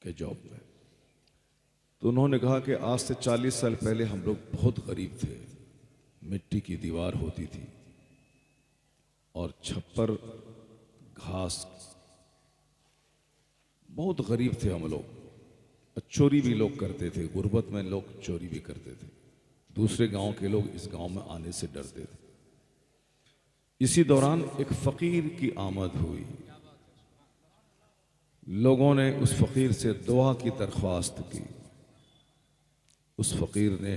के जॉब में। तो उन्होंने कहा कि आज से 40 साल पहले हम लोग बहुत गरीब थे, मिट्टी की दीवार होती थी और छप्पर, घास, बहुत गरीब थे हम लोग। चोरी भी लोग करते थे, गुर्बत में लोग चोरी भी करते थे। दूसरे गांव के लोग इस गांव में आने से डरते थे। इसी दौरान एक फकीर की आमद हुई। लोगों ने उस फकीर से दुआ की दरख्वास्त की। उस फकीर ने,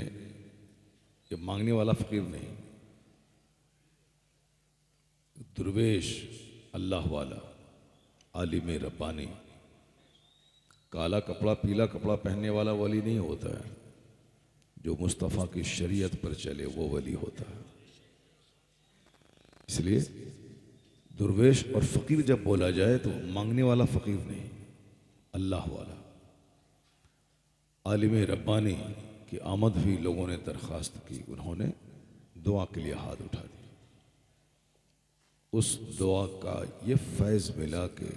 ये मांगने वाला फकीर नहीं, दुर्वेश, अल्लाह वाला, आलिम रब्बानी, काला कपड़ा पीला कपड़ा पहनने वाला वली नहीं होता है। जो मुस्तफ़ा की शरीयत पर चले वो वली होता है। इसलिए दुर्वेश और फकीर जब बोला जाए तो मांगने वाला फकीर नहीं, अल्लाह वाला आलिम रब्बानी की आमद हुई। लोगों ने दरख्वास्त की, उन्होंने दुआ के लिए हाथ उठा दिया। उस दुआ का ये फैज़ मिला कि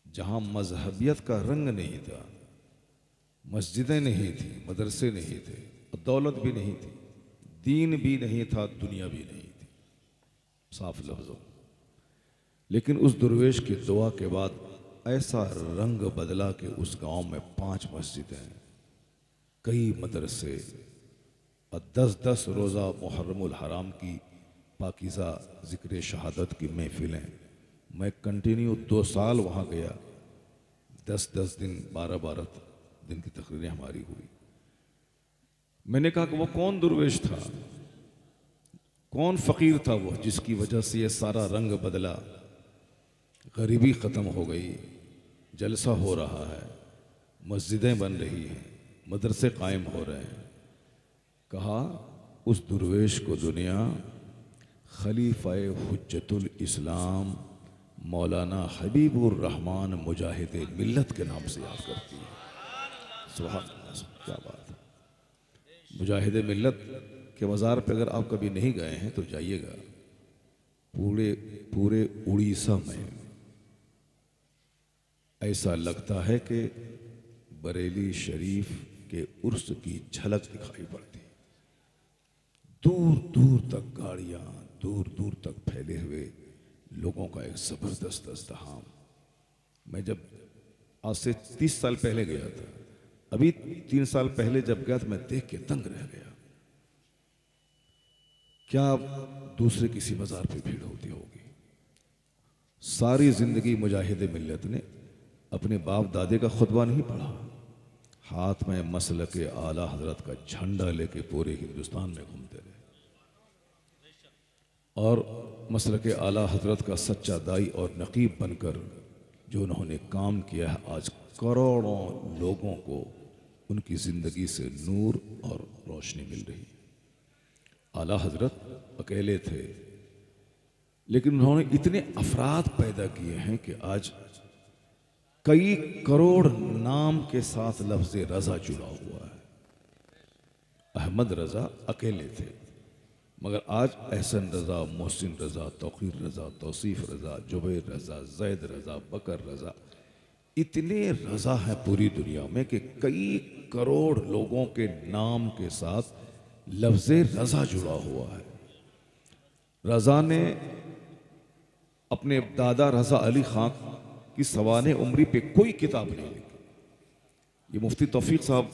जहाँ मजहबियत का रंग नहीं था, मस्जिदें नहीं थी, मदरसे नहीं थे, दौलत भी नहीं थी, दीन भी नहीं था, दुनिया भी नहीं थी, साफ लफ्ज़ों, लेकिन उस दुर्वेश की दुआ के बाद ऐसा रंग बदला कि उस गांव में 5 मस्जिदें, कई मदरसे और 10-10 रोज़ा मुहर्रमुल हराम की पाकीज़ा ज़िक्र शहादत की महफिलें। मैं कंटिन्यू 2 साल वहाँ गया, 10-10 दिन, 12-12 दिन की तकरीरें हमारी हुई। मैंने कहा कि वो कौन दुर्वेश था, कौन फ़कीर था वो जिसकी वजह से ये सारा रंग बदला, गरीबी ख़त्म हो गई, जलसा हो रहा है, मस्जिदें बन रही हैं, मदरसे कायम हो रहे हैं। कहा उस दुर्वेश को दुनिया खलीफाए हुज्जतुल इस्लाम मौलाना हबीबुर रहमान मुजाहिद मिल्लत के नाम से याद करती है। सुभान अल्लाह, क्या बात है। मुजाहिद मिल्लत के मज़ार पे अगर आप कभी नहीं गए हैं तो जाइएगा। पूरे पूरे उड़ीसा में ऐसा लगता है कि बरेली शरीफ के उर्स की झलक दिखाई पड़ती। दूर दूर तक गाड़ियां, दूर दूर तक फैले हुए लोगों का एक ज़बरदस्त अज़्दहाम। मैं जब आज से 30 साल पहले गया था, अभी 3 साल पहले जब गया तो मैं देख के दंग रह गया। क्या दूसरे किसी बाजार पे भीड़ होती होगी। सारी जिंदगी मुजाहिद मिल्लत ने अपने बाप दादे का खुतबा नहीं पढ़ा, हाथ में मसलक आला हजरत का झंडा लेके पूरे हिंदुस्तान में घूमते रहे और मसलक आला हजरत का सच्चा दाई और नकीब बनकर जो उन्होंने काम किया है, आज करोड़ों लोगों को उनकी ज़िंदगी से नूर और रोशनी मिल रही। आला हजरत अकेले थे, लेकिन उन्होंने इतने अफराद पैदा किए हैं कि आज कई करोड़ नाम के साथ लफ्ज़ रज़ा जुड़ा हुआ है। अहमद रज़ा अकेले थे, मगर आज एहसन रज़ा, मोहसिन रज़ा, तौक़ीर रज़ा, तौसीफ़ रज़ा, जुबैर रज़ा, ज़ैद रज़ा, बकर रज़ा, इतने रज़ा हैं पूरी दुनिया में कि कई करोड़ लोगों के नाम के साथ लफ्ज़ रज़ा जुड़ा हुआ है। रज़ा ने अपने दादा रज़ा अली खां की सवाने उम्री पे कोई किताब नहीं लिखी। ये मुफ्ती तौफीक साहब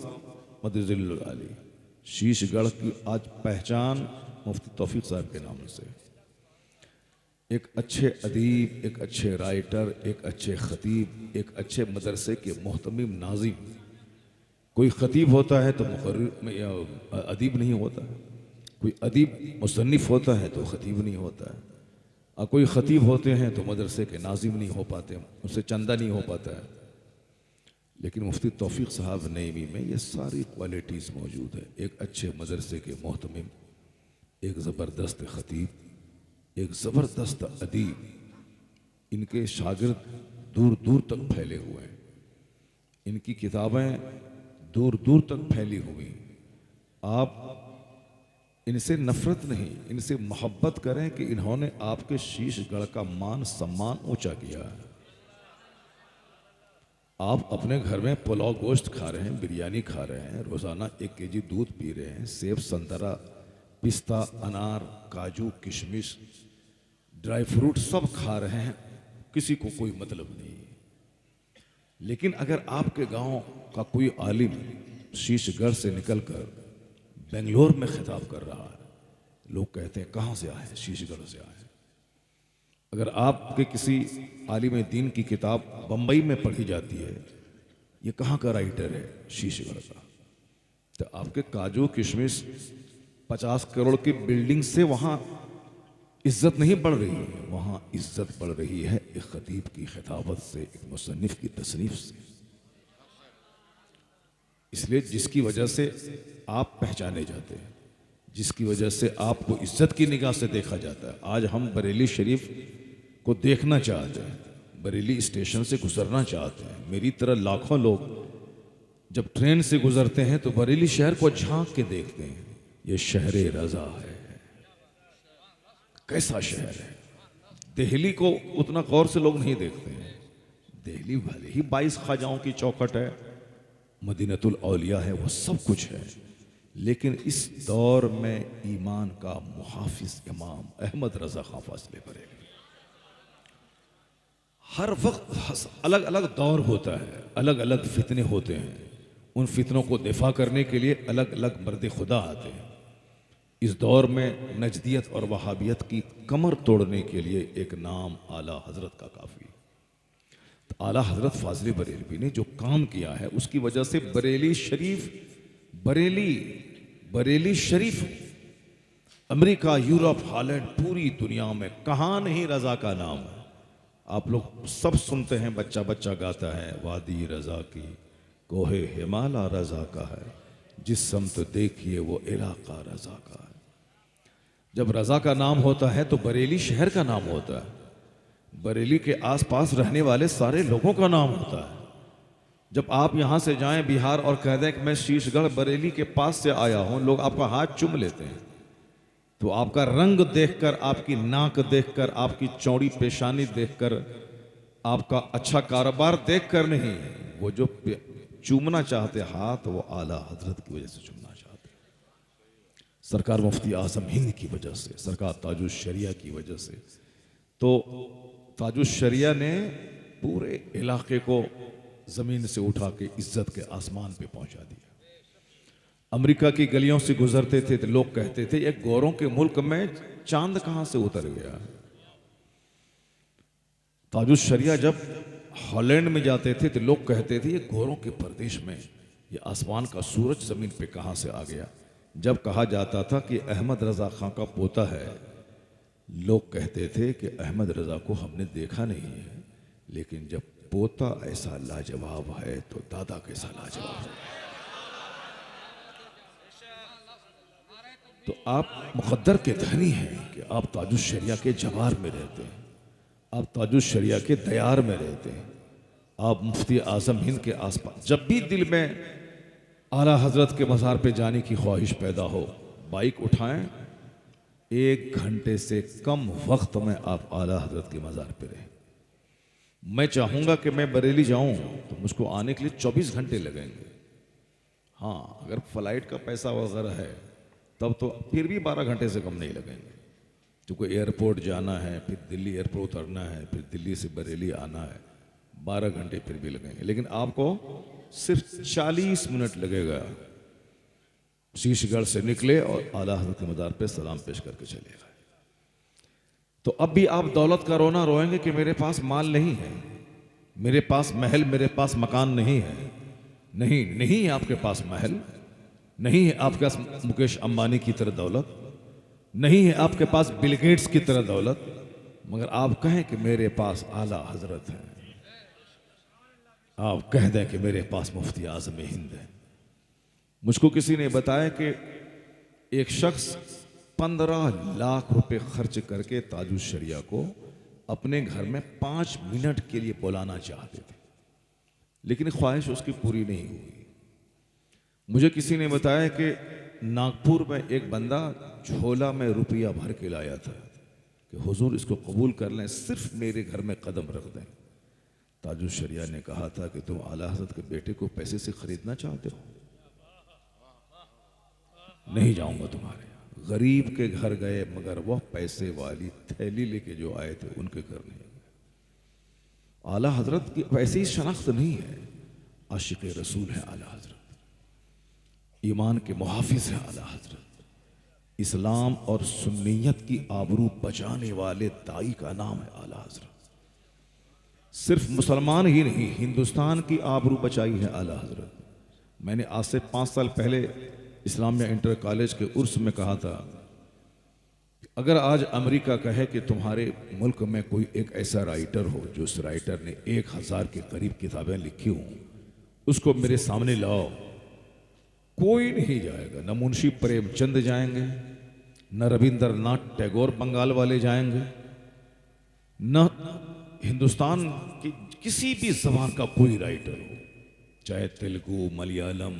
मदज़िल्लुल आली, शीशगढ़ की आज पहचान मुफ्ती तौफीक साहब के नाम से। एक अच्छे अदीब, एक अच्छे राइटर, एक अच्छे ख़तीब, एक अच्छे मदरसे के मोहतमिम नाज़िम। कोई ख़तीब होता है तो मुक़र्रिर अदीब नहीं होता, कोई अदीब मुसन्निफ़ होता है तो ख़तीब नहीं होता है, और कोई ख़तीब होते हैं तो मदरसे के नाज़िम नहीं हो पाते, उनसे चंदा नहीं हो पाता है। लेकिन मुफ्ती तौफीक साहब नईमी में ये सारी क्वालिटीज़ मौजूद है। एक अच्छे मदरसे के मोहतमिम, एक ज़बरदस्त ख़तीब, एक ज़बरदस्त अदीब, इनके शागिर्द दूर दूर तक फैले हुए हैं, इनकी किताबें दूर दूर तक फैली हुई। आप इनसे नफ़रत नहीं, इनसे मोहब्बत करें कि इन्होंने आपके शीशगढ़ का मान सम्मान ऊंचा किया है। आप अपने घर में पुलाव गोश्त खा रहे हैं, बिरयानी खा रहे हैं, रोज़ाना 1 केजी दूध पी रहे हैं, सेब, संतरा, पिस्ता, अनार, काजू, किशमिश, ड्राई फ्रूट सब खा रहे हैं, किसी को कोई मतलब नहीं। लेकिन अगर आपके गांव का कोई आलिम शीशगढ़ से निकलकर बेंगलोर में खिताब कर रहा है, लोग कहते हैं कहाँ से आए हैं? शीशगढ़ से आए हैं। अगर आपके किसी आलिम दीन की किताब बंबई में पढ़ी जाती है, ये कहाँ का राइटर है? शीशगढ़ का। तो आपके काजू किशमिश 50 करोड़ की बिल्डिंग से वहाँ इज्जत नहीं बढ़ रही है, वहाँ इज्जत बढ़ रही है एक खतीब की खिताबत से, एक मुसन्निफ की तसनीफ से। इसलिए जिसकी वजह से आप पहचाने जाते हैं, जिसकी वजह से आपको इज्जत की निगाह से देखा जाता है। आज हम बरेली शरीफ को देखना चाहते हैं, बरेली स्टेशन से गुजरना चाहते हैं। मेरी तरह लाखों लोग जब ट्रेन से गुजरते हैं तो बरेली शहर को झांक के देखते हैं, ये शहर रजा है, कैसा शहर है। दिल्ली को उतना गौर से लोग नहीं देखते हैं। दिल्ली भले ही 22 ख्वाजाओं की चौखट है, मदीनतुल औलिया है, वो सब कुछ है, लेकिन इस दौर में ईमान का मुहाफिज इमाम अहमद रजा खां फासले बरेली। हर वक्त अलग अलग दौर होता है, अलग अलग फितने होते हैं, उन फितनों को दिफा करने के लिए अलग अलग मर्द खुदा आते हैं। इस दौर में नजदियत और वहाबियत की कमर तोड़ने के लिए एक नाम आला हजरत का काफ़ी। तो आला हजरत फाजले बरेलवी ने जो काम किया है, उसकी वजह से बरेली शरीफ, बरेली शरीफ अमेरिका, यूरोप, हॉलैंड, पूरी दुनिया में कहाँ नहीं रजा का नाम है। आप लोग सब सुनते हैं, बच्चा बच्चा गाता है, वादी रजा की कोहे हिमाला रजा का है, जिस समत देखिए वो इलाका रजा का है। जब रजा का नाम होता है तो बरेली शहर का नाम होता है, बरेली के आसपास रहने वाले सारे लोगों का नाम होता है। जब आप यहाँ से जाएं बिहार और कह दें कि मैं शीशगढ़ बरेली के पास से आया हूँ, लोग आपका हाथ चूम लेते हैं। तो आपका रंग देखकर, आपकी नाक देखकर, आपकी चौड़ी पेशानी देखकर, आपका अच्छा कारोबार देखकर नहीं, वो जो चूमना चाहते हाथ, वो आला हजरत की वजह से चूमना चाहते, सरकार मुफ्ती आजम हिंद की वजह से, सरकार ताजुश शरिया की वजह से। तो ताजुश शरिया ने पूरे इलाके को जमीन से उठा के इज्जत के आसमान पे पहुंचा दिया। अमेरिका की गलियों से गुजरते थे तो लोग कहते थे, एक गोरों के मुल्क में चांद कहां से उतर गया। ताजुश शरिया जब हॉलैंड में जाते थे तो लोग कहते थे, ये गोरों के प्रदेश में ये आसमान का सूरज जमीन पे कहां से आ गया। जब कहा जाता था कि अहमद रजा खां का पोता है, लोग कहते थे कि अहमद रजा को हमने देखा नहीं है, लेकिन जब पोता ऐसा लाजवाब है तो दादा कैसा लाजवाब है। तो आप मुकद्दर के धनी हैं कि आप ताजुश शरिया के जवार में रहते हैं, आप ताजुश शरिया के दयार में रहते हैं, आप मुफ्ती आजम हिंद के आसपास। जब भी दिल में आला हजरत के मज़ार पे जाने की ख्वाहिश पैदा हो, बाइक उठाएं, 1 घंटे से कम वक्त में आप आला हजरत के मज़ार पे रहें। मैं चाहूँगा कि मैं बरेली जाऊँ तो मुझको आने के लिए 24 घंटे लगेंगे। हाँ, अगर फ्लाइट का पैसा वगैरह है तब तो फिर भी 12 घंटे से कम नहीं लगेंगे, क्योंकि एयरपोर्ट जाना है, फिर दिल्ली एयरपोर्ट उतरना है, फिर दिल्ली से बरेली आना है, 12 घंटे फिर भी लगेंगे। लेकिन आपको सिर्फ 40 मिनट लगेगा, शीशगढ़ से निकले और आला हज़रत के मज़ार पे सलाम पेश करके चले गए। तो अब भी आप दौलत का रोना रोएंगे कि मेरे पास माल नहीं है, मेरे पास महल, मेरे पास मकान नहीं है। नहीं, नहीं है आपके पास महल, नहीं है आपके पास मुकेश अंबानी की तरह दौलत, नहीं है आपके पास बिल गेट्स की तरह दौलत, मगर आप कहें कि मेरे पास आला हजरत है, आप कह दें कि मेरे पास मुफ्ती आजम हिंद है। मुझको किसी ने बताया कि एक शख्स 15 लाख रुपए खर्च करके ताजुश शरिया को अपने घर में 5 मिनट के लिए बुलाना चाहते थे, लेकिन ख्वाहिश उसकी पूरी नहीं हुई। मुझे किसी ने बताया कि नागपुर में एक बंदा झोला में रुपया भर के लाया था कि हुजूर इसको कबूल कर लें, सिर्फ मेरे घर में कदम रख दें। ताजुल शरिया ने कहा था कि तुम आला हजरत के बेटे को पैसे से खरीदना चाहते हो, नहीं जाऊंगा तुम्हारे यहाँ। गरीब के घर गए मगर वह पैसे वाली थैली लेके जो आए थे उनके घर नहीं गए। आला हजरत की वैसे ही शनाख्त नहीं है, आशिक रसूल है आला हजरत, ईमान के मुहाफिज है आला हजरत, इस्लाम और सुन्नियत की आबरू बचाने वाले दाई का नाम है आला हजरत। सिर्फ मुसलमान ही नहीं, हिंदुस्तान की आबरू बचाई है आला हजरत। मैंने आज से 5 साल पहले इस्लामिया इंटर कॉलेज के उर्स में कहा था, अगर आज अमेरिका कहे कि तुम्हारे मुल्क में कोई एक ऐसा राइटर हो जो उस राइटर ने 1000 के करीब किताबें लिखी हों, उसको मेरे सामने लाओ, कोई नहीं जाएगा। न मुंशी प्रेमचंद जाएंगे, न रविंद्रनाथ टैगोर बंगाल वाले जाएंगे, न हिंदुस्तान की किसी भी जबान का कोई राइटर हो, चाहे तेलुगु, मलयालम,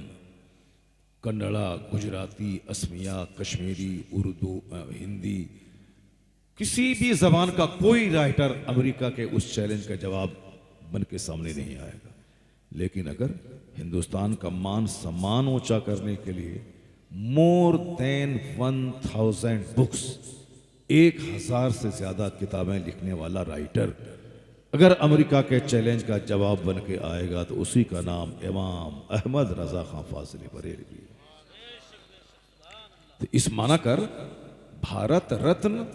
कन्नड़ा, गुजराती, असमिया, कश्मीरी, उर्दू, हिंदी, किसी भी जबान का कोई राइटर अमेरिका के उस चैलेंज का जवाब बन के सामने नहीं आएगा। लेकिन अगर हिंदुस्तान का मान सम्मान ऊंचा करने के लिए मोर देन 1000 बुक्स, 1000 से ज्यादा किताबें लिखने वाला राइटर अगर अमेरिका के चैलेंज का जवाब बन के आएगा तो उसी का नाम इमाम अहमद रजा खां फाजिल बरेलवी। तो इस माना कर भारत रत्न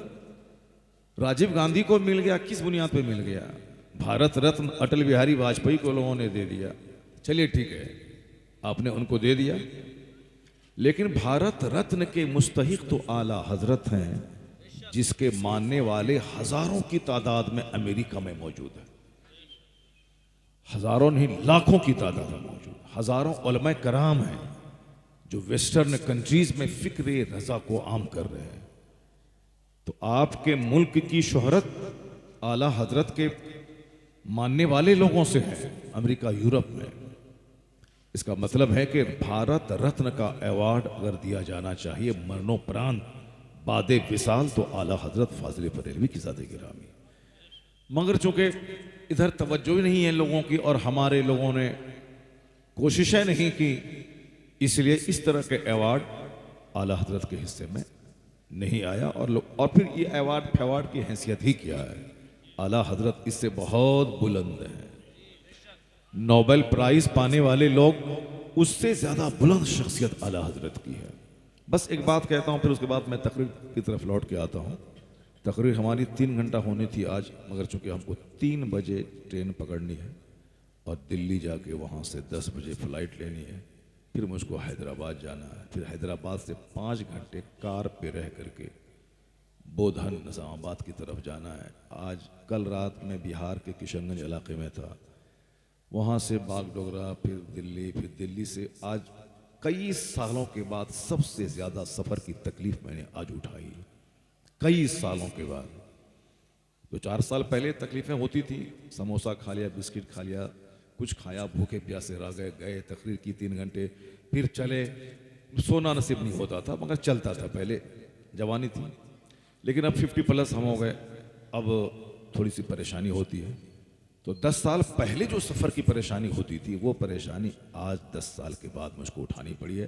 राजीव गांधी को मिल गया, किस बुनियाद पे मिल गया? भारत रत्न अटल बिहारी वाजपेयी को लोगों ने दे दिया, चलिए ठीक है, आपने उनको दे दिया, लेकिन भारत रत्न के मुस्तहिक तो आला हजरत हैं, जिसके मानने वाले हजारों की तादाद में अमेरिका में मौजूद है, हजारों नहीं लाखों की तादाद में मौजूद, हजारों उलमा कराम हैं जो वेस्टर्न कंट्रीज में फिक्र रजा को आम कर रहे हैं। तो आपके मुल्क की शोहरत आला हजरत के मानने वाले लोगों से है अमेरिका, यूरोप में। इसका मतलब है कि भारत रत्न का अवार्ड अगर दिया जाना चाहिए मरणोपरांत बादे विसाल तो आला हजरत फाजिल बरेलवी की ज़ात गिरामी। मगर चूंकि इधर तवज्जो ही नहीं है लोगों की और हमारे लोगों ने कोशिशें नहीं की, इसलिए इस तरह के अवार्ड आला हजरत के हिस्से में नहीं आया। और फिर ये अवार्ड फेवार्ड की हैसियत ही क्या है, आला हजरत इससे बहुत बुलंद है। नोबेल प्राइज पाने वाले लोग उससे ज्यादा बुलंद शख्सियत आला हजरत की है। बस एक बात कहता हूं, फिर उसके बाद मैं तकरीर की तरफ लौट के आता हूं। तकरीर हमारी 3 घंटा होनी थी आज, मगर चूंकि हमको 3 बजे ट्रेन पकड़नी है और दिल्ली जाके वहां से 10 बजे फ्लाइट लेनी है, फिर मुझको हैदराबाद जाना है, फिर हैदराबाद से 5 घंटे कार पे रह करके बोधन निज़ामाबाद की तरफ जाना है। आज कल रात में बिहार के किशनगंज इलाके में था, वहाँ से बागडोगरा, फिर दिल्ली से आज कई सालों के बाद सबसे ज़्यादा सफ़र की तकलीफ़ मैंने आज उठाई, कई सालों के बाद। 2-4 साल पहले तकलीफ़ें होती थी, समोसा खा लिया, बिस्किट खा लिया, कुछ खाया, भूखे प्यासे रह गए, तकरीर की 3 घंटे, फिर चले, सोना नसीब नहीं होता था मगर चलता था, पहले जवानी थी। लेकिन अब 50+ हम हो गए, अब थोड़ी सी परेशानी होती है। तो 10 साल पहले जो सफ़र की परेशानी होती थी वो परेशानी आज 10 साल के बाद मुझको उठानी पड़ी है।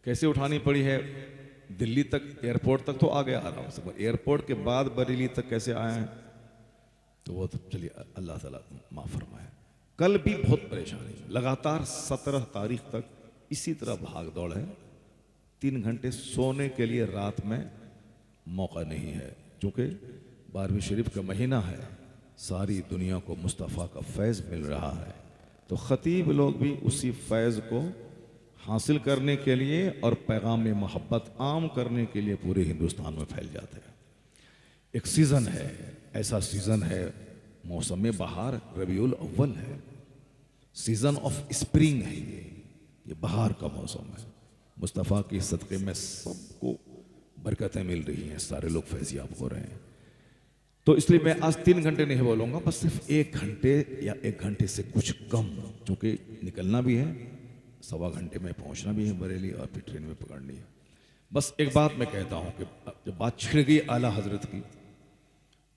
कैसे उठानी पड़ी है? दिल्ली तक, एयरपोर्ट तक तो आ गया आराम से, एयरपोर्ट के बाद बरेली तक कैसे आए हैं तो वो तो चलिए अल्लाह ताला माफ़ फरमाए। कल भी बहुत परेशानी, लगातार 17 तारीख तक इसी तरह भाग दौड़ है। 3 घंटे सोने के लिए रात में मौका नहीं है, क्योंकि 12वीं शरीफ का महीना है, सारी दुनिया को मुस्तफ़ा का फैज़ मिल रहा है। तो ख़तीब लोग भी उसी फैज़ को हासिल करने के लिए और पैगाम मोहब्बत आम करने के लिए पूरे हिंदुस्तान में फैल जाते हैं। एक सीज़न है, ऐसा सीज़न है, मौसम बहार रबीउल अव्वल है, सीज़न ऑफ स्प्रिंग है, ये बहार का मौसम है। मुस्तफ़ा के सदक़े में सबको बरकतें मिल रही हैं, सारे लोग फैज़याब हो रहे हैं। तो इसलिए मैं आज 3 घंटे नहीं बोलूँगा, बस सिर्फ 1 घंटे या 1 घंटे से कुछ कम, क्योंकि निकलना भी है, 1.25 घंटे में पहुँचना भी है बरेली और फिर ट्रेन में पकड़नी है। बस एक बात मैं कहता हूँ कि जब बात छिड़ गई आला हजरत की,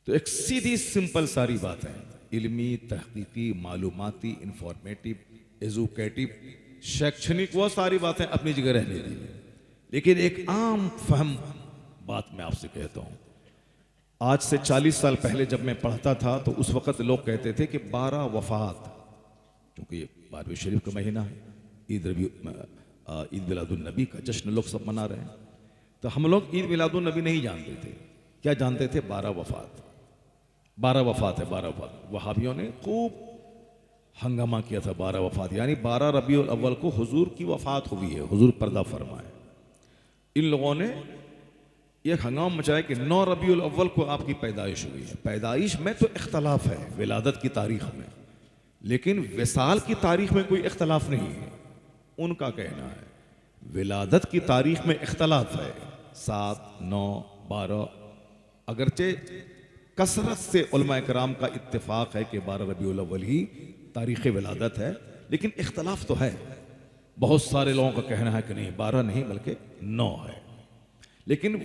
तो एक सीधी सिंपल सारी बात है, इल्मी, तहकीकी, मालूमाती, इंफॉर्मेटिव, एजुकेटिव, शैक्षणिक, वो सारी बातें अपनी जगह रहने दीजिए। लेकिन एक आम फहम बात मैं आपसे कहता हूँ। आज से 40 साल पहले जब मैं पढ़ता था तो उस वक़्त लोग कहते थे कि 12 वफ़ात, क्योंकि ये 12वीं शरीफ का महीना है, ईद मिलादुन्नबी का जश्न लोग सब मना रहे हैं, तो हम लोग ईद मिलादुन्नबी नहीं जानते थे। क्या जानते थे? 12 वफ़ात। 12 वफ़ात है, 12 वफ़ात। वहाबियों ने खूब हंगामा किया था। 12 वफ़ात यानी 12 रबीउल अव्वल को हुजूर की वफ़ात हुई है, हुजूर पर्दा फरमाए। इन लोगों ने यह हंगामा मचाया कि 9 रबीउल अव्वल को आपकी पैदाइश हुई है। पैदाइश में तो इख्तलाफ है विलादत की तारीख में, लेकिन विसाल की तारीख में कोई इख्तलाफ नहीं है। उनका कहना है विलादत की तारीख में इख्तलाफ है, 7, 9, 12। अगरचे कसरत से उलमा कराम का इत्तेफाक है कि 12 रबीउल अव्वल ही तारीख़ विलादत है, लेकिन इख्तलाफ तो है। बहुत सारे लोगों का कहना है कि नहीं, 12 नहीं बल्कि 9 है। लेकिन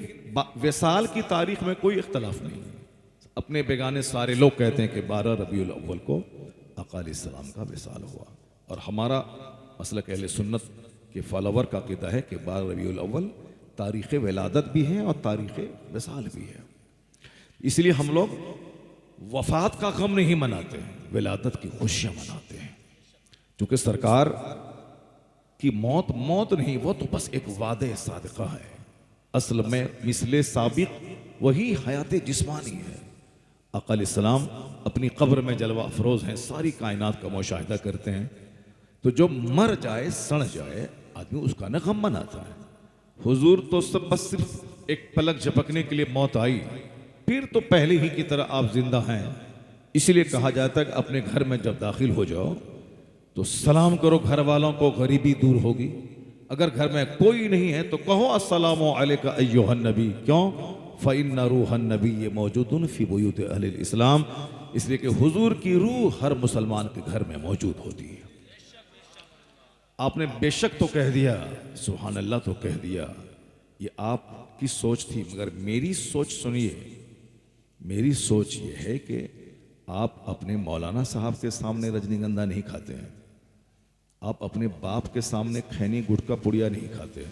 विसाल की तारीख में कोई इख्तलाफ नहीं है। अपने बेगाने सारे लोग कहते हैं कि 12 रबीउल अव्वल को आका अलैहिस्सलाम का विसाल हुआ। और हमारा मसलक अहले सुन्नत के फॉलोवर का क़ीदा है कि 12 रबीउल अव्वल तारीख़ विलादत भी है और तारीख़ विसाल भी है। इसलिए हम लोग वफ़ात का गम नहीं मनाते हैं, विलादत की खुशियाँ मनाते हैं। क्योंकि सरकार की मौत मौत नहीं, वो तो बस एक वादे सादिक़ा है। असल में मिसले साबिक वही हयात जिस्मानी है। आका अलैहिस्सलाम अपनी कब्र में जलवा अफरोज़ हैं, सारी कायनात का मुशाहिदा करते हैं। तो जो मर जाए, सड़ जाए, आदमी उसका न गम मनाता है। हुजूर तो सब बस सिर्फ एक पलक झपकने के लिए मौत आई, फिर तो पहले ही की तरह आप जिंदा हैं। इसलिए कहा जाता है कि अपने घर में जब दाखिल हो जाओ तो सलाम करो घर वालों को, गरीबी दूर होगी। अगर घर में कोई नहीं है तो कहो अस्सलामु अलैका अय्युहन नबी। क्यों? फ़इन्ना रूहन नबी मौजूदुन फ़ी बुयूत अहलिल इस्लाम। इसलिए कि हुजूर की रूह हर मुसलमान के घर में मौजूद होती है। आपने बेशक तो कह दिया, सुभान अल्लाह तो कह दिया, ये आपकी सोच थी, मगर मेरी सोच सुनिए। मेरी सोच ये है कि आप अपने मौलाना साहब के सामने रजनीगंधा नहीं खाते हैं, आप अपने बाप के सामने खैनी गुटका पुड़िया नहीं खाते,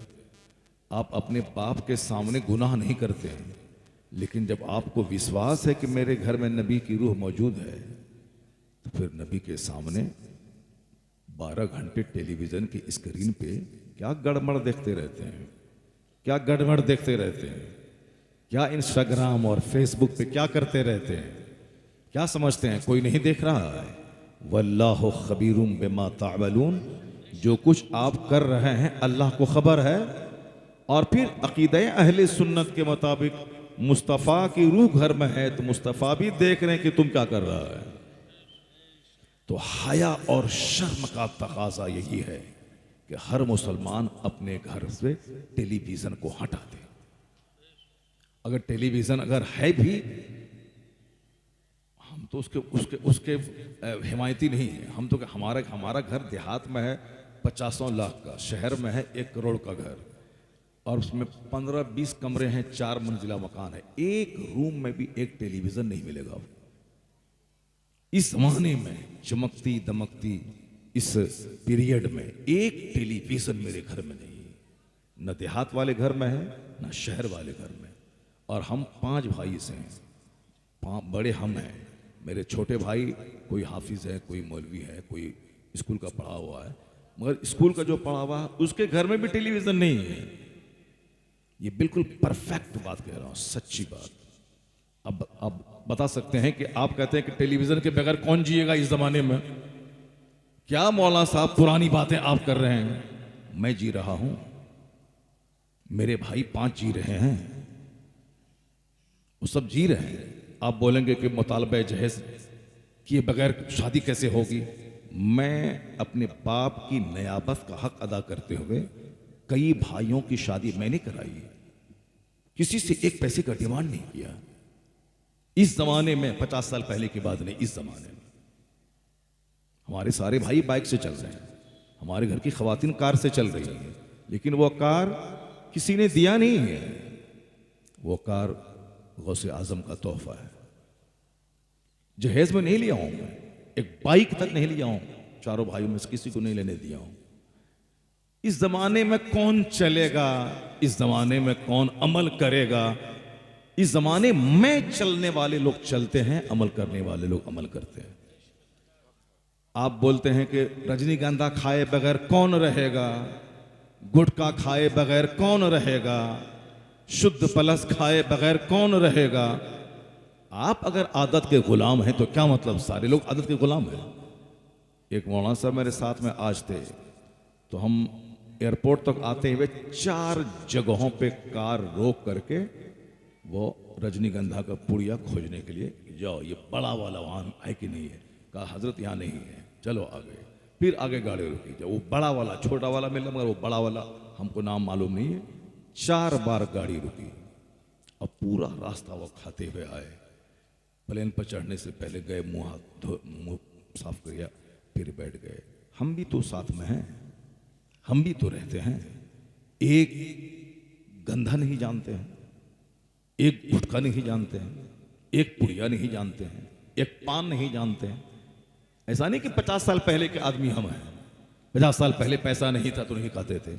आप अपने बाप के सामने गुनाह नहीं करते हैं। लेकिन जब आपको विश्वास है कि मेरे घर में नबी की रूह मौजूद है, तो फिर नबी के सामने 12 घंटे टेलीविज़न की स्क्रीन पे क्या गड़बड़ देखते रहते हैं, क्या गड़बड़ देखते रहते हैं, क्या इंस्टाग्राम और फेसबुक पे क्या करते रहते हैं? क्या समझते हैं कोई नहीं देख रहा है? वल्लाहु खबीरुम बिमा तामलून। जो कुछ आप कर रहे हैं अल्लाह को खबर है। और फिर अकीदे अहले सुन्नत के मुताबिक मुस्तफ़ा की रूह घर में है तो मुस्तफ़ा भी देख रहे हैं कि तुम क्या कर रहा है। तो हया और शर्म का तकाजा यही है कि हर मुसलमान अपने घर से टेलीविज़न को हटा दे। अगर टेलीविज़न अगर है भी, हम तो उसके उसके उसके हिमायती नहीं है। हम तो हमारा घर देहात में है 50 लाख का, शहर में है 1 करोड़ का घर, और उसमें 15-20 कमरे हैं, 4 मंजिला मकान है। एक रूम में भी एक टेलीविज़न नहीं मिलेगा। इस जमाने में चमकती दमकती इस पीरियड में एक टेलीविज़न मेरे घर में नहीं, न देहात वाले घर में है न शहर वाले घर में। और हम 5 भाई से हैं, 5 बड़े हम हैं। मेरे छोटे भाई कोई हाफिज है, कोई मौलवी है, कोई स्कूल का पढ़ा हुआ है, मगर स्कूल का जो पढ़ा हुआ है उसके घर में भी टेलीविज़न नहीं है। ये बिल्कुल परफेक्ट बात कह रहा हूँ, सच्ची बात। अब बता सकते हैं कि आप कहते हैं कि टेलीविज़न के बगैर कौन जिएगा इस ज़माने में? क्या मौलाना साहब पुरानी बातें आप कर रहे हैं? मैं जी रहा हूँ, मेरे भाई 5 जी रहे हैं, वो सब जी रहे हैं। आप बोलेंगे कि मुतालबे जहेज किए बगैर शादी कैसे होगी? मैं अपने बाप की नियाबत का हक अदा करते हुए कई भाइयों की शादी मैंने कराई है, किसी से 1 पैसे का डिमांड नहीं किया। इस जमाने में, 50 साल पहले की बात नहीं, इस जमाने में हमारे सारे भाई बाइक से चल रहे हैं, हमारे घर की खवातीन कार से चल रही है, लेकिन वो कार किसी ने दिया नहीं है, वो कार गौसे आजम का तोहफा है। जहेज में नहीं लिया हूं मैं, एक बाइक तक नहीं लिया हूं, चारों भाइयों में से किसी को नहीं लेने दिया हूं। इस जमाने में कौन चलेगा, इस जमाने में कौन अमल करेगा? इस जमाने में चलने वाले लोग चलते हैं, अमल करने वाले लोग अमल करते हैं। आप बोलते हैं कि रजनीगंधा खाए बगैर कौन रहेगा, गुटखा खाए बगैर कौन रहेगा, शुद्ध पलस खाए बगैर कौन रहेगा? आप अगर आदत के गुलाम हैं तो क्या मतलब सारे लोग आदत के गुलाम हैं? एक मौलाना साहब मेरे साथ में आज थे, तो हम एयरपोर्ट तक आते हुए 4 जगहों पे कार रोक करके वो रजनीगंधा का पुड़िया खोजने के लिए, जाओ ये बड़ा वाला वहां है कि नहीं है? कहा हजरत यहाँ नहीं है, चलो आगे। फिर आगे गाड़ी रुकी, जब वो बड़ा वाला, छोटा वाला मिला मगर वो बड़ा वाला हमको नाम मालूम नहीं है। 4 बार गाड़ी रुकी और पूरा रास्ता वो खाते हुए आए। प्लेन पर चढ़ने से पहले गए, मुंह साफ किया, फिर बैठ गए। हम भी तो साथ में हैं, हम भी तो रहते हैं। एक गंधा नहीं जानते हैं, एक गुटखा नहीं जानते हैं, एक पुड़िया नहीं जानते हैं, एक पान नहीं जानते हैं। ऐसा नहीं कि 50 साल पहले के आदमी हम हैं, 50 साल पहले पैसा नहीं था तो नहीं खाते थे।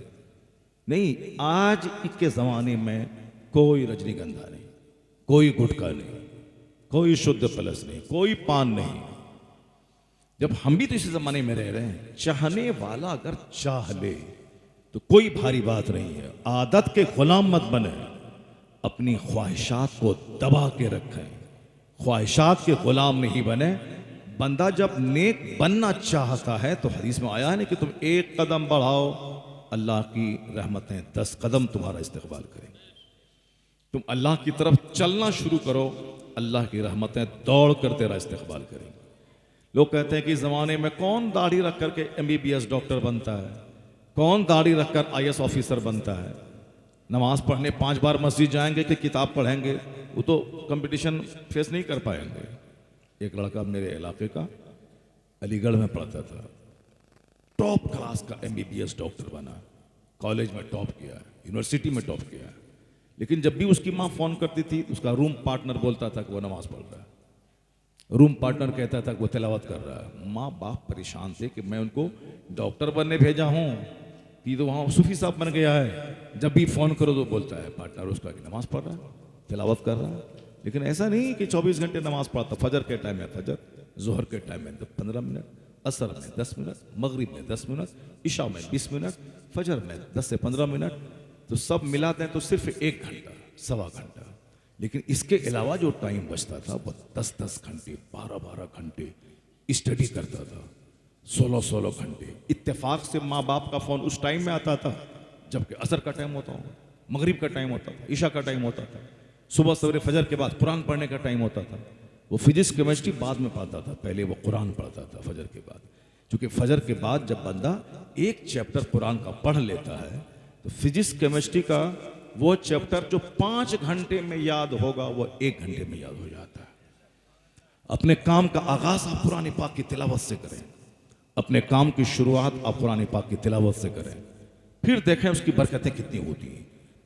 नहीं, आज के जमाने में कोई रजनीगंधा नहीं, कोई गुटखा नहीं, कोई शुद्ध पलस नहीं, कोई पान नहीं। जब हम भी तो इसी जमाने में रह रहे हैं, चाहने वाला अगर चाह ले तो कोई भारी बात नहीं है। आदत के गुलाम मत बने, अपनी ख्वाहिशात को दबा के रखें, ख्वाहिशात के गुलाम नहीं बने। बंदा जब नेक बनना चाहता है तो हदीस में आया है ना कि तुम 1 कदम बढ़ाओ, अल्लाह की रहमतें 10 कदम तुम्हारा इस्तकबाल करेंगे। तुम अल्लाह की तरफ चलना शुरू करो, अल्लाह की रहमतें दौड़ कर तेरा इस्तकबाल करेंगे। लोग कहते हैं कि इस जमाने में कौन दाढ़ी रख करके MBBS डॉक्टर बनता है, कौन दाढ़ी रखकर IAS ऑफिसर बनता है। नमाज पढ़ने 5 बार मस्जिद जाएंगे कि किताब पढ़ेंगे, वो तो कंपटीशन फेस नहीं कर पाएंगे। एक लड़का मेरे इलाके का अलीगढ़ में पढ़ता था, टॉप क्लास का MBBS डॉक्टर बना, कॉलेज में टॉप किया, यूनिवर्सिटी में टॉप किया। लेकिन जब भी उसकी माँ फोन करती थी, उसका रूम पार्टनर बोलता था कि वो नमाज पढ़ रहा है, रूम पार्टनर कहता था कि वो तिलावत कर रहा है। माँ बाप परेशान थे कि मैं उनको डॉक्टर बनने भेजा हूँ कि तो वहाँ सूफी साहब बन गया है। जब भी फोन करो तो बोलता है पार्टनर उसका कि नमाज पढ़ रहा है, तिलावत कर रहा है। लेकिन ऐसा नहीं कि 24 घंटे नमाज पढ़ता। फजर के टाइम में फजर, जोहर के टाइम में 15 मिनट, असर में 10 मिनट, मगरिब में 10 मिनट, इशा में 20 मिनट, फजर में 10 से 15 मिनट, तो सब मिलाते हैं तो सिर्फ 1 घंटा, 1.25 घंटा। लेकिन इसके अलावा जो टाइम बचता था वो 10-10 घंटे, 12-12 घंटे स्टडी करता था, 16-16 घंटे। इत्तेफाक से माँ बाप का फोन उस टाइम में आता था जबकि असर का टाइम होता होगा, मगरिब का टाइम होता था, ईशा का टाइम होता था, सुबह सवेरे फजर के बाद कुरान पढ़ने का टाइम होता था। वो फिजिक्स केमिस्ट्री बाद में पढ़ता था, पहले वो कुरान पढ़ता था फजर के बाद। क्योंकि फजर के बाद जब बंदा एक चैप्टर कुरान का पढ़ लेता है तो फिजिक्स केमिस्ट्री का वो चैप्टर जो 5 घंटे में याद होगा वो 1 घंटे में याद हो जाता है। अपने काम का आगाज आप कुरान पाक की तिलावत से करें, अपने काम की शुरुआत आप कुरान पाक की तिलावत से करें, फिर देखें उसकी बरकतें कितनी होती हैं।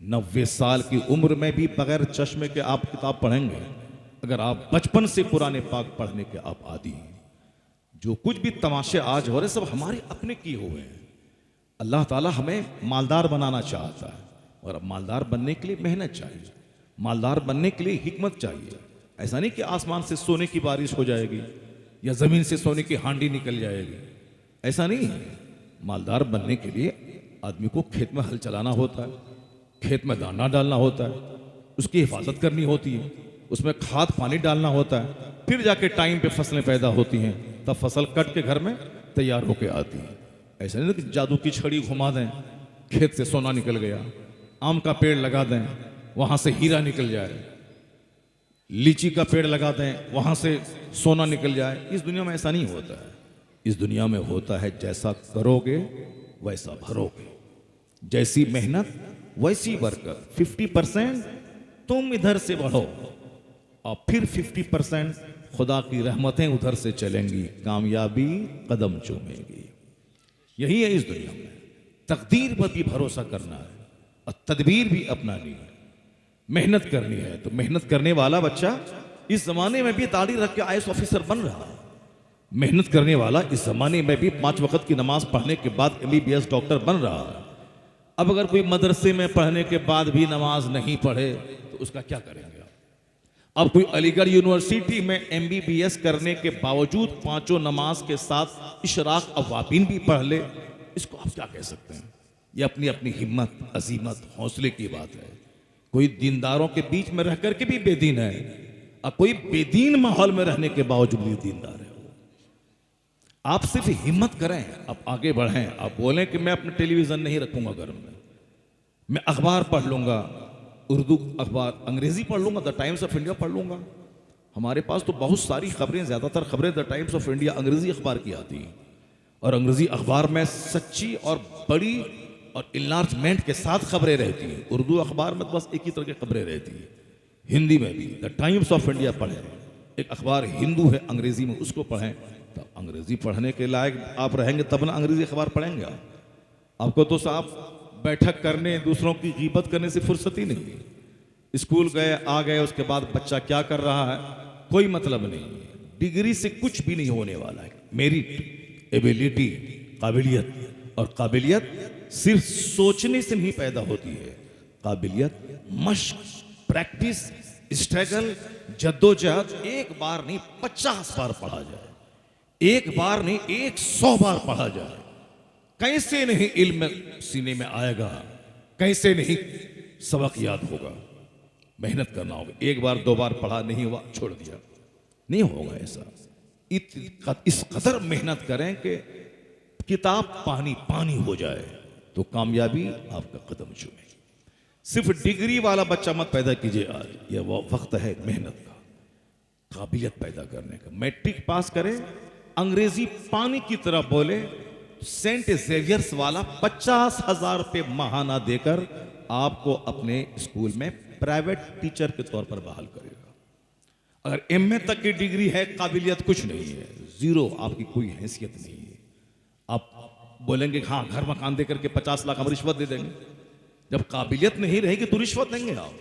90 साल की उम्र में भी बगैर चश्मे के आप किताब पढ़ेंगे अगर आप बचपन से कुरान पाक पढ़ने के आप आदी हैं। जो कुछ भी तमाशे आज हो रहे सब हमारे अपने किए हुए हैं। अल्लाह ताला हमें मालदार बनाना चाहता है और अब मालदार बनने के लिए मेहनत चाहिए, मालदार बनने के लिए हिकमत चाहिए। ऐसा नहीं कि आसमान से सोने की बारिश हो जाएगी या जमीन से सोने की हांडी निकल जाएगी, ऐसा नहीं है। मालदार बनने के लिए आदमी को खेत में हल चलाना होता है, खेत में दाना डालना होता है, उसकी हिफाजत करनी होती है, उसमें खाद पानी डालना होता है, फिर जाके टाइम पे फसलें पैदा होती हैं, तब फसल कट के घर में तैयार होके आती है। ऐसा नहीं कि जादू की छड़ी घुमा दें खेत से सोना निकल गया, आम का पेड़ लगा दें वहां से हीरा निकल जाए, लीची का पेड़ लगा दें वहां से सोना निकल जाए। इस दुनिया में ऐसा नहीं होता है। इस दुनिया में होता है जैसा करोगे वैसा भरोगे, जैसी मेहनत वैसी बरकत। 50% तुम इधर से बढ़ो और फिर 50% खुदा की रहमतें उधर से चलेंगी, कामयाबी कदम चूमेगी। यही है इस दुनिया में। तकदीर पर भी भरोसा करना है और तदबीर भी अपनानी है, मेहनत करनी है। तो मेहनत करने वाला बच्चा इस जमाने में भी दाढ़ी रख के आईएएस ऑफिसर बन रहा है। मेहनत करने वाला इस जमाने में भी 5 वक्त की नमाज पढ़ने के बाद एमबीबीएस डॉक्टर बन रहा है। अब अगर कोई मदरसे में पढ़ने के बाद भी नमाज नहीं पढ़े तो उसका क्या करेंगे? अब कोई अलीगढ़ यूनिवर्सिटी में एमबीबीएस करने के बावजूद 5 नमाज के साथ इशराक अवाबीन भी पढ़ ले, इसको आप क्या कह सकते हैं? ये अपनी अपनी हिम्मत, अजीमत, हौसले की बात है। कोई दीनदारों के बीच में रह करके भी बेदीन है और कोई बेदीन माहौल में रहने के बावजूद भी दीनदार है। आप सिर्फ हिम्मत करें, आप आगे बढ़ें, आप बोलें कि मैं अपने टेलीविजन नहीं रखूंगा घर में, मैं अखबार पढ़ लूंगा, उर्दू अखबार, अंग्रेजी पढ़ लूंगा, द टाइम्स ऑफ इंडिया पढ़ लूंगा। हमारे पास तो बहुत सारी खबरें, ज़्यादातर खबरें द टाइम्स ऑफ इंडिया अंग्रेजी अखबार की आती हैं और अंग्रेजी अखबार में सच्ची और बड़ी और इन्लार्जमेंट के साथ खबरें रहती हैं। उर्दू अखबार में तो बस एक ही तरह की खबरें रहती हैं। हिंदी में भी द टाइम्स ऑफ इंडिया पढ़ें, एक अखबार हिंदू है अंग्रेजी में, उसको पढ़ें। तो अंग्रेजी पढ़ने के लायक आप रहेंगे तब ना अंग्रेजी अखबार पढ़ेंगे आप। आपको तो साहब बैठक करने, दूसरों की गीबत करने से फुर्सत ही नहीं। स्कूल गए, आ गए, उसके बाद बच्चा क्या कर रहा है कोई मतलब नहीं। डिग्री से कुछ भी नहीं होने वाला है। मेरिट, एबिलिटी, काबिलियत, और काबिलियत सिर्फ सोचने से नहीं पैदा होती है। काबिलियत मश्क, प्रैक्टिस, स्ट्रगल, जद्दोजहद, एक बार नहीं 50 बार पढ़ा जाए, एक बार नहीं 100 बार पढ़ा जाए, कैसे नहीं इल्म सीने में आएगा, कैसे नहीं सबक याद होगा। मेहनत करना होगा। एक बार 2 बार पढ़ा, नहीं हुआ, छोड़ दिया, नहीं होगा ऐसा। इस कदर मेहनत करें कि किताब पानी पानी हो जाए तो कामयाबी आपका कदम चूमे। सिर्फ डिग्री वाला बच्चा मत पैदा कीजिए आज। यह वो वक्त है मेहनत का, काबिलियत पैदा करने का। मैट्रिक पास करें, अंग्रेजी पानी की तरह बोले, सेंट जेवियर्स वाला 50,000 रुपये महाना देकर आपको अपने स्कूल में प्राइवेट टीचर के तौर पर बहाल करेगा। अगर एमए तक की डिग्री है, काबिलियत कुछ नहीं है, जीरो, आपकी कोई हैसियत नहीं है। आप बोलेंगे हाँ घर मकान देकर के 50 लाख हम रिश्वत दे देंगे। जब काबिलियत नहीं रहेगी तो रिश्वत देंगे आप?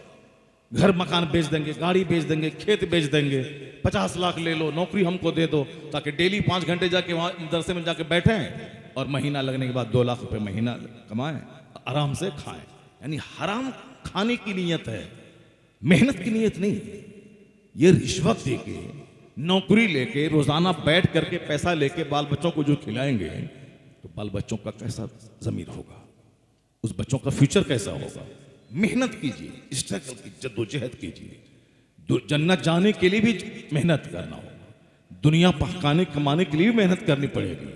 घर मकान बेच देंगे, गाड़ी बेच देंगे, खेत बेच देंगे, 50 लाख ले लो, नौकरी हमको दे दो, ताकि डेली 5 घंटे जाके वहां मदरसे में जाके बैठें और महीना लगने के बाद 2 लाख रुपए महीना कमाएं, आराम से खाएं। यानी हराम खाने की नीयत है, मेहनत की नीयत नहीं। ये रिश्वत देके, नौकरी लेके, रोजाना बैठ करके पैसा लेके बाल बच्चों को जो खिलाएंगे तो बाल बच्चों का कैसा जमीर होगा, उस बच्चों का फ्यूचर कैसा होगा। मेहनत कीजिए, स्ट्रगल की जद्दोजहद कीजिए। जन्नत जाने के लिए भी मेहनत करना होगा, दुनिया पकाने कमाने के लिए भी मेहनत करनी पड़ेगी।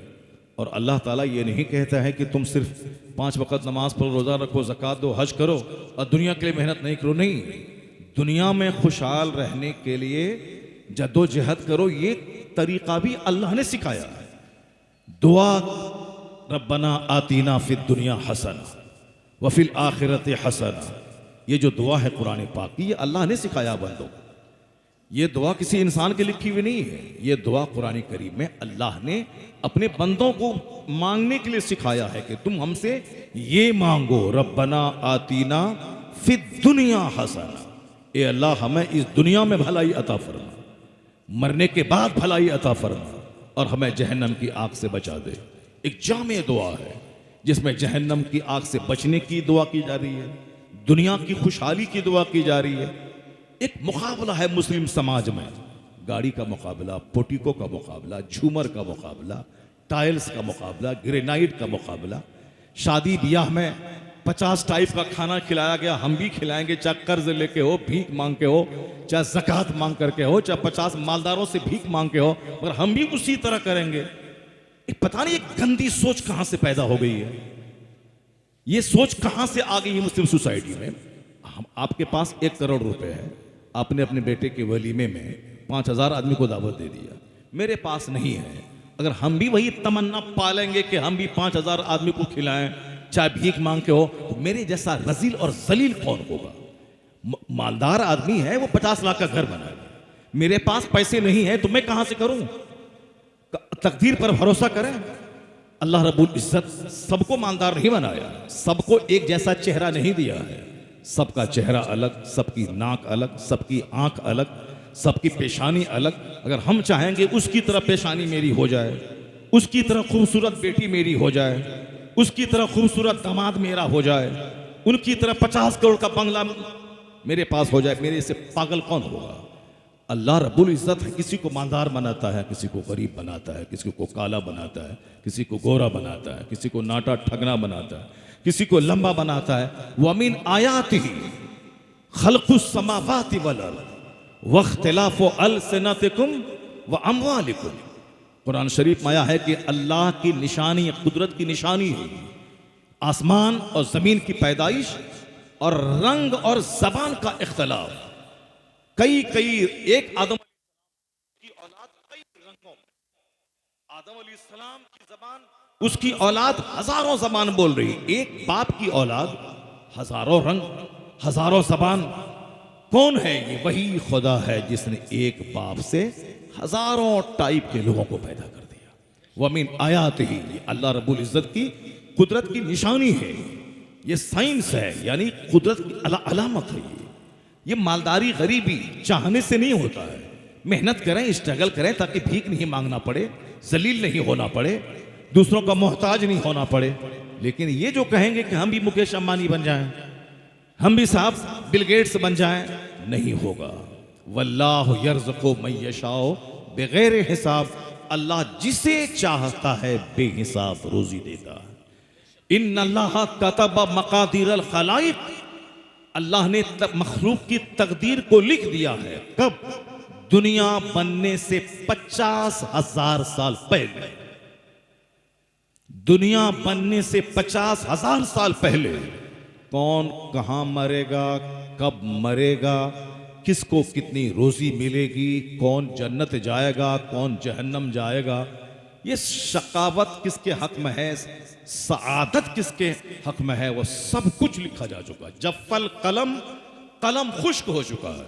और अल्लाह ताला ये नहीं कहता है कि तुम सिर्फ 5 वक्त नमाज पढ़ो, रोजा रखो, ज़कात दो, हज करो और दुनिया के लिए मेहनत नहीं करो। नहीं, दुनिया में खुशहाल रहने के लिए जद्दोजहद करो। ये तरीका भी अल्लाह ने सिखाया है। दुआ, रब्बना आतीना फिद दुनिया हसना व फिल आखिरत हसना, ये जो दुआ है कुरान पाक की, ये अल्लाह ने सिखाया बंदों को। ये दुआ किसी इंसान की लिखी हुई नहीं है। ये दुआ कुरान करीम में अल्लाह ने अपने बंदों को मांगने के लिए सिखाया है कि तुम हमसे ये मांगो, रब्बना आतीना फिद दुनिया हसना, ए अल्लाह हमें इस दुनिया में भलाई अता फरमा, मरने के बाद भलाई अता फरमा और हमें जहन्नम की आग से बचा दे। एक जामे दुआ है जिसमें जहन्नम की आग से बचने की दुआ की जा रही है, दुनिया की खुशहाली की दुआ की जा रही है। एक मुकाबला है मुस्लिम समाज में, गाड़ी का मुकाबला, पोटिको का मुकाबला, झूमर का मुकाबला, टाइल्स का मुकाबला, ग्रेनाइट का मुकाबला। शादी ब्याह में 50 टाइप का खाना खिलाया गया, हम भी खिलाएंगे, चाहे कर्ज लेके हो, भीख मांग के हो, चाहे ज़कात मांग करके हो, चाहे 50 मालदारों से भीख मांग के हो, मगर हम भी उसी तरह करेंगे। एक पता नहीं एक गंदी सोच कहां से पैदा हो गई है, ये सोच कहां से आ गई है मुस्लिम सोसाइटी में। हम आपके पास 1 करोड़ रुपए है, आपने अपने बेटे के वलीमे में 5,000 आदमी को दावत दे दिया, मेरे पास नहीं है। अगर हम भी वही तमन्ना पालेंगे कि हम भी 5,000 आदमी को खिलाएं, चाहे भीख मांग के हो, तो मेरे जैसा रजील और जलील कौन होगा। मालदार आदमी है, वो 50 लाख का घर बनाएगा, मेरे पास पैसे नहीं है तो मैं कहां से करूं। तकदीर पर भरोसा करें। अल्लाह रब्बुल इज्जत सबको मालदार नहीं बनाया, सबको एक जैसा चेहरा नहीं दिया है, सबका चेहरा अलग, सबकी नाक अलग, सबकी आंख अलग, सबकी पेशानी अलग। अगर हम चाहेंगे उसकी तरह पेशानी मेरी हो जाए, उसकी तरह खूबसूरत बेटी मेरी हो जाए, उसकी तरह खूबसूरत दामाद मेरा हो जाए, उनकी तरह 50 करोड़ का बंगला मेरे पास हो जाए, मेरे से पागल कौन होगा? अल्लाह रब्बुल इज़्ज़त है, किसी को मालदार बनाता है, किसी को गरीब बनाता है, किसी को काला बनाता है, किसी को गोरा बनाता है, किसी को नाटा ठगना बनाता है, किसी को लंबा बनाता है। वमिन आयातिही खल्कुस समावाति वल अर्द वख्तिलाफु अलसिनतिकुम व अमवालिकुम। कुरान शरीफ में आया है कि अल्लाह की निशानी, कुदरत की निशानी है आसमान और जमीन की पैदाइश और रंग और जबान का इख्तलाफ। कई एक आदम की औलाद कई रंगों में, आदम अलैहिस्सलाम की जबान, उसकी औलाद हजारों जबान बोल रही, एक बाप की औलाद हजारों रंग हजारों जबान। कौन है ये? वही खुदा है जिसने एक बाप से हजारों टाइप के लोगों को पैदा कर दिया। वमिन आयातिही, अल्लाह रब्बुल इज़्ज़त की कुदरत की निशानी है, ये साइंस है, यानी कुदरत की अलामत है। ये मालदारी गरीबी चाहने से नहीं होता है। मेहनत करें, स्ट्रगल करें, ताकि भीख नहीं मांगना पड़े, जलील नहीं होना पड़े, दूसरों का मोहताज नहीं होना पड़े। लेकिन ये जो कहेंगे कि हम भी मुकेश अंबानी बन जाएं, हम भी साहब बिल गेट्स बन जाएं, नहीं होगा। वल्लाहु यर्ज़ुक़ु मन यशाउ बगैर हिसाब, अल्लाह जिसे चाहता है बेहिसाब रोजी देता है। इन्नल्लाह कतब मकादिरल खलाइक, अल्लाह ने मखलूक की तकदीर को लिख दिया है। कब? दुनिया बनने से 50,000 साल पहले। दुनिया बनने से 50,000 साल पहले कौन कहां मरेगा, कब मरेगा, किसको कितनी रोजी मिलेगी, कौन जन्नत जाएगा, कौन जहन्नम जाएगा, ये शकावत किसके हक में है, सआदत किसके हक में है, वो सब कुछ लिखा जा चुका। जब फल कलम, कलम खुश्क हो चुका है।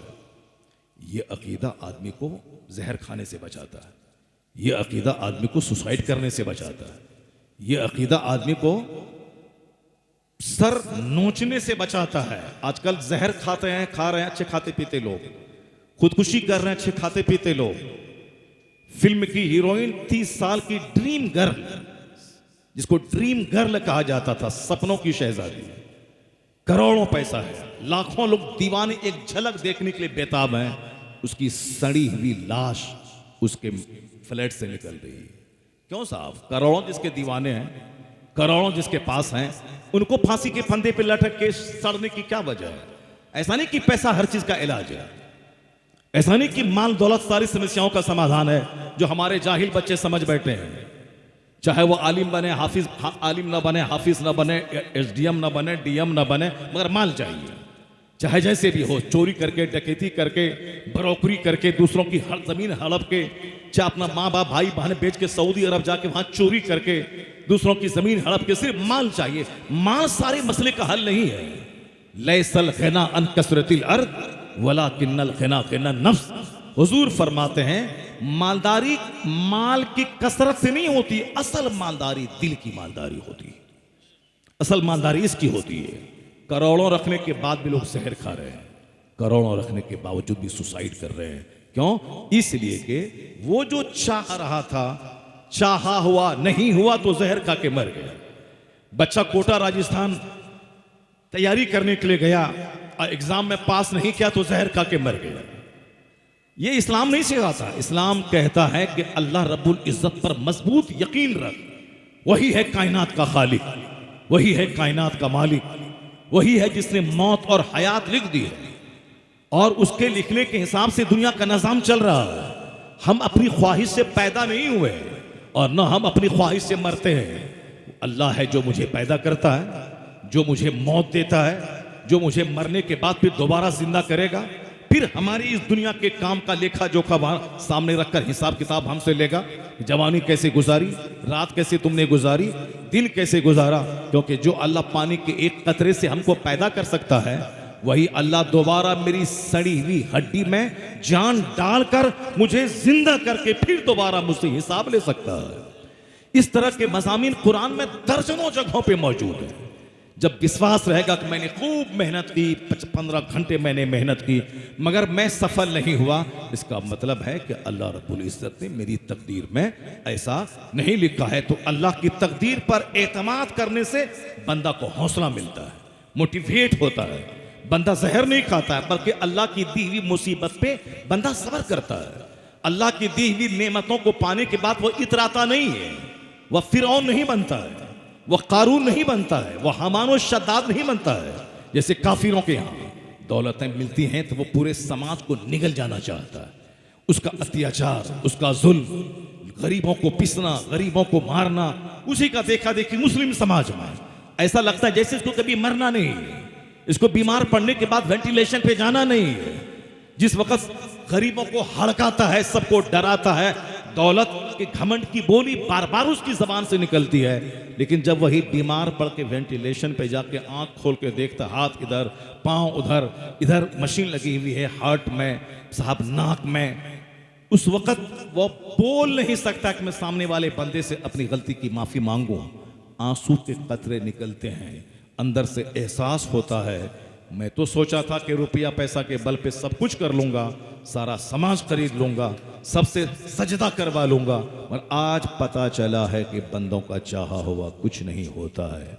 ये अकीदा आदमी को जहर खाने से बचाता है, ये अकीदा आदमी को सुसाइड करने से बचाता है, ये अकीदा आदमी को सर नोचने से बचाता है। आजकल जहर खाते हैं, खा रहे हैं अच्छे खाते पीते लोग, खुदकुशी कर रहे हैं अच्छे खाते पीते लोग। फिल्म की हीरोइन 30 साल की ड्रीम गर्ल, जिसको ड्रीम गर्ल कहा जाता था, सपनों की शहजादी, करोड़ों पैसा है, लाखों लोग दीवाने एक झलक देखने के लिए बेताब हैं, उसकी सड़ी हुई लाश उसके फ्लैट से निकल रही है। क्यों साहब? करोड़ों जिसके दीवाने हैं, करोड़ों जिसके पास हैं, उनको फांसी के फंदे पे लटक के सड़ने की क्या वजह है? ऐसा नहीं कि पैसा हर चीज का इलाज है, ऐसा नहीं कि माल दौलत सारी समस्याओं का समाधान है, जो हमारे जाहिल बच्चे समझ बैठे हैं। चाहे वो आलिम बने, हाफिज आलिम ना बने, हाफिज ना बने, एसडीएम ना बने, डीएम ना बने, मगर माल चाहिए। चाहे जैसे भी हो, चोरी करके, डकैती करके, बरोकरी करके, दूसरों की हर जमीन हड़प के, चाहे अपना माँ बाप भाई बहन बेच के सऊदी अरब जाके वहां चोरी करके दूसरों की जमीन हड़प के, सिर्फ माल चाहिए। माल सारे मसले का हल नहीं है। लैसल गिना अन कसरतिल अर्द वलाकिन्नल गिना गिना नफ्स। हुजूर फरमाते हैं मालदारी माल की कसरत से नहीं होती, असल मालदारी दिल की मालदारी होती है। असल मालदारी इसकी होती है। करोड़ों रखने के बाद भी लोग जहर खा रहे हैं, करोड़ों रखने के बावजूद भी सुसाइड कर रहे हैं। क्यों? इसलिए कि वो जो चाह रहा था, चाहा हुआ नहीं हुआ तो जहर खा के मर गया। बच्चा कोटा राजस्थान तैयारी करने के लिए गया, एग्जाम में पास नहीं किया तो जहर खा के मर गया। ये इस्लाम नहीं सिखाता। इस्लाम कहता है कि अल्लाह रब्बुल इज्जत पर मजबूत यकीन रख, वही है कायनात का खालिक, वही है कायनात का मालिक, वही है जिसने मौत और हयात लिख दी है, और उसके लिखने के हिसाब से दुनिया का निजाम चल रहा है। हम अपनी ख्वाहिश से पैदा नहीं हुए और न हम अपनी ख्वाहिश से मरते हैं। अल्लाह है जो मुझे पैदा करता है, जो मुझे मौत देता है, जो मुझे मरने के बाद फिर दोबारा जिंदा करेगा, फिर हमारी इस दुनिया के काम का लेखा जोखा सामने रखकर हिसाब किताब हमसे लेगा। जवानी कैसे गुजारी, रात कैसे तुमने गुजारी, दिन कैसे गुजारा। क्योंकि जो अल्लाह पानी के एक कतरे से हमको पैदा कर सकता है, वही अल्लाह दोबारा मेरी सड़ी हुई हड्डी में जान डालकर मुझे जिंदा करके फिर दोबारा मुझसे हिसाब ले सकता है। इस तरह के मज़ामीन कुरान में दर्जनों जगहों पे मौजूद है। जब विश्वास रहेगा कि मैंने खूब मेहनत की, 15 घंटे मैंने मेहनत की, मगर मैं सफल नहीं हुआ, इसका मतलब है कि अल्लाह रब्बुल इज्जत ने मेरी तकदीर में ऐसा नहीं लिखा है। तो अल्लाह की तकदीर पर एतमाद करने से बंदा को हौसला मिलता है, मोटिवेट होता है। बंदा जहर नहीं खाता है, बल्कि अल्लाह की दी हुई मुसीबत पे बंदा सब्र करता है। अल्लाह की दी हुई नेमतों को पाने के बाद वो इतराता नहीं है, वह फिरौन नहीं बनता है, वह कारून नहीं बनता है, वह हमान और शद्दाद नहीं बनता है। जैसे काफिरों के यहाँ दौलतें मिलती हैं तो वो पूरे समाज को निगल जाना चाहता है, उसका अत्याचार, उसका जुल्म, गरीबों को पिसना, गरीबों को मारना, उसी का देखा देखी मुस्लिम समाज में ऐसा लगता है जैसे इसको कभी मरना नहीं है, इसको बीमार पड़ने के बाद वेंटिलेशन पे जाना नहीं है। जिस वक्त गरीबों को हड़काता है, सबको डराता है, दौलत के घमंड की बोली बार बार उसकी जबान से निकलती है, लेकिन जब वही बीमार पड़ के वेंटिलेशन पे जाके आंख खोल के देखता, हाथ इधर, पांव उधर, इधर मशीन लगी हुई है हार्ट में, साहब नाक में, उस वक्त वो बोल नहीं सकता कि मैं सामने वाले बंदे से अपनी गलती की माफी मांगू। आंसू के कतरे निकलते हैं, अंदर से एहसास होता है मैं तो सोचा था कि रुपया पैसा के बल पे सब कुछ कर लूंगा, सारा समाज खरीद लूंगा, सबसे सजदा करवा लूंगा, और आज पता चला है कि बंदों का चाहा हुआ कुछ नहीं होता है।